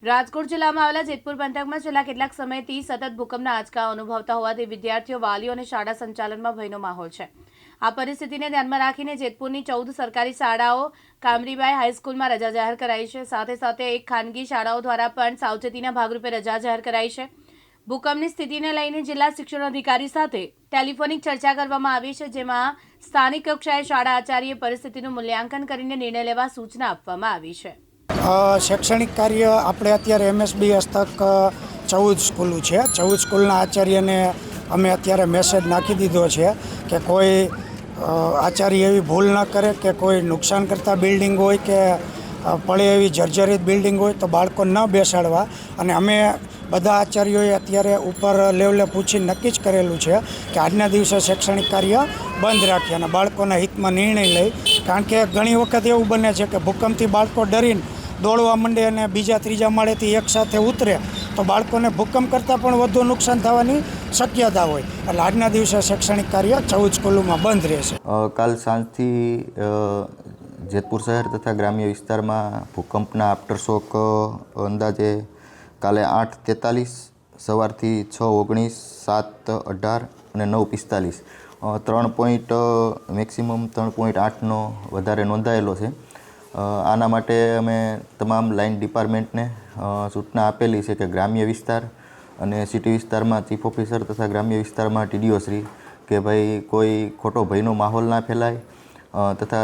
રાજકોટ જિલ્લામાં આવેલા જેતપુર પંથકમાં છેલ્લા કેટલાક સમયથી સતત ભૂકંપના આંચકા અનુભવતા હોવાથી વિદ્યાર્થીઓ, વાલીઓ અને શાળા સંચાલનમાં ભયનો માહોલ છે। આ પરિસ્થિતિને ધ્યાનમાં રાખીને જેતપુરની 14 સરકારી શાળાઓ કામરીબાઈ હાઈસ્કૂલમાં રજા જાહેર કરાઈ છે। સાથે સાથે એક ખાનગી શાળાઓ દ્વારા પણ સાવચેતીના ભાગરૂપે રજા જાહેર કરાઈ છે। ભૂકંપની સ્થિતિને લઈને જિલ્લા શિક્ષણ અધિકારી સાથે ટેલિફોનિક ચર્ચા કરવામાં આવી છે, જેમાં સ્થાનિક કક્ષાએ શાળા આચાર્યએ પરિસ્થિતિનું મૂલ્યાંકન કરીને નિર્ણય લેવા સૂચના આપવામાં આવી છે। શૈક્ષણિક કાર્ય આપણે અત્યારે એમએસબી હસ્તક 14 સ્કૂલો છે। 14 સ્કૂલના આચાર્યને અમે અત્યારે મેસેજ નાખી દીધો છે કે કોઈ આચાર્ય એવી ભૂલ ન કરે કે કોઈ નુકસાન કરતા બિલ્ડિંગ હોય કે પડે એવી જર્જરિત બિલ્ડિંગ હોય તો બાળકો ન બેસાડવા। અને અમે બધા આચાર્યોએ અત્યારે ઉપર લેવલે પૂછી નક્કી જ કરેલું છે કે આજના દિવસે શૈક્ષણિક કાર્ય બંધ રાખીએ અને બાળકોના હિતમાં નિર્ણય લઈ, કારણ કે ઘણી વખત એવું બને છે કે ભૂકંપથી બાળકો ડરીને દોડવા માંડે અને બીજા ત્રીજા માળેથી એકસાથે ઉતરે તો બાળકોને ભૂકંપ કરતાં પણ વધુ નુકસાન થવાની શક્યતા હોય, એટલે આજના દિવસે શૈક્ષણિક કાર્ય 14 સ્કૂલોમાં બંધ રહેશે। કાલ સાંજથી જેતપુર શહેર તથા ગ્રામ્ય વિસ્તારમાં ભૂકંપના આફ્ટરશોક અંદાજે કાલે 8:43, સવારથી 6:19, 7:18 અને 9:45 3 પોઈન્ટ મેક્સિમમ 3.8નો વધારે નોંધાયેલો છે। આના માટે અમે તમામ લાઇન ડિપાર્ટમેન્ટને સૂચના આપેલી છે કે ગ્રામ્ય વિસ્તાર અને સિટી વિસ્તારમાં ચીફ ઓફિસર તથા ગ્રામ્ય વિસ્તારમાં ટીડીઓ શ્રી કે ભાઈ કોઈ ખોટો ભયનો માહોલ ના ફેલાય તથા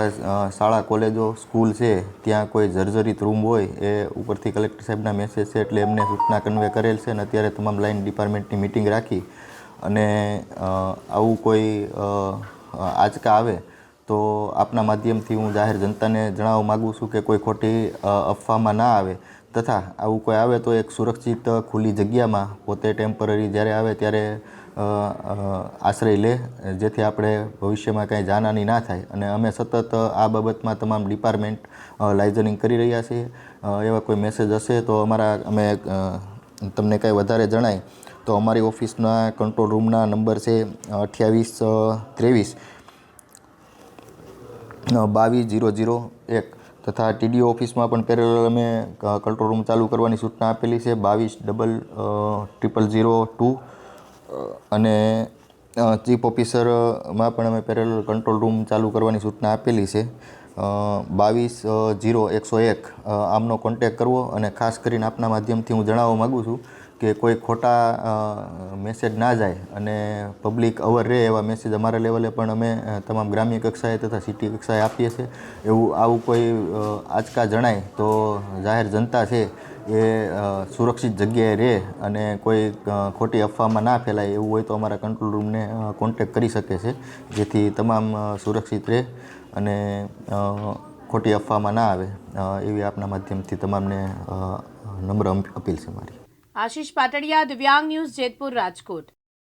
શાળા કોલેજો સ્કૂલ છે ત્યાં કોઈ જર્જરિત રૂમ હોય એ ઉપરથી કલેક્ટર સાહેબના મેસેજ છે એટલે એમને સૂચના કન્વે કરેલ છે અને અત્યારે તમામ લાઇન ડિપાર્ટમેન્ટની મિટિંગ રાખી અને આવું કોઈ આંચકા આવે તો આપના માધ્યમથી હું જાહેર જનતાને જણાવવા માગું છું કે કોઈ ખોટી અફવામાં ના આવે તથા આવું કોઈ આવે તો એક સુરક્ષિત ખુલ્લી જગ્યામાં પોતે ટેમ્પરરી જ્યારે આવે ત્યારે આશ્રય લે, જેથી આપણે ભવિષ્યમાં કાંઈ જાનહાનિ ના થાય। અને અમે સતત આ બાબતમાં તમામ ડિપાર્ટમેન્ટ લાઇઝનિંગ કરી રહ્યા છીએ। એવા કોઈ મેસેજ હશે તો અમે તમને કાંઈ વધારે જણાય તો અમારી ઓફિસના કંટ્રોલ રૂમના નંબર છે 28 23 22 001 તથા ટીડીઓ ઓફિસમાં પણ પેરેલલ અમે કંટ્રોલ રૂમ ચાલુ કરવાની સૂચના આપેલી છે 22 0002 અને ચીફ ઓફિસરમાં પણ અમે પેરેલલ કંટ્રોલ રૂમ ચાલુ કરવાની સૂચના આપેલી છે 22 0101 આમનો કોન્ટેક કરવો। અને ખાસ કરીને આપના માધ્યમથી હું જણાવવા માગું છું કે કોઈ ખોટા મેસેજ ના જાય અને પબ્લિક અવર રહે એવા મેસેજ અમારા લેવલે પણ અમે તમામ ગ્રામ્ય કક્ષાએ તથા સિટી કક્ષાએ આપીએ છીએ। આવું કોઈ આંચકા જણાય તો જાહેર જનતા છે એ સુરક્ષિત જગ્યાએ રહે અને કોઈ ખોટી અફવામાં ના ફેલાય એવું હોય તો અમારા કંટ્રોલ રૂમને કોન્ટેક કરી શકે છે, જેથી તમામ સુરક્ષિત રહે અને ખોટી અફવામાં ના આવે એવી આપના માધ્યમથી તમામને નમ્ર અપીલ છે મારી। આશીષ પાટડિયા, દિવ્યાંગ ન્યૂઝ, જેતપુર, રાજકોટ।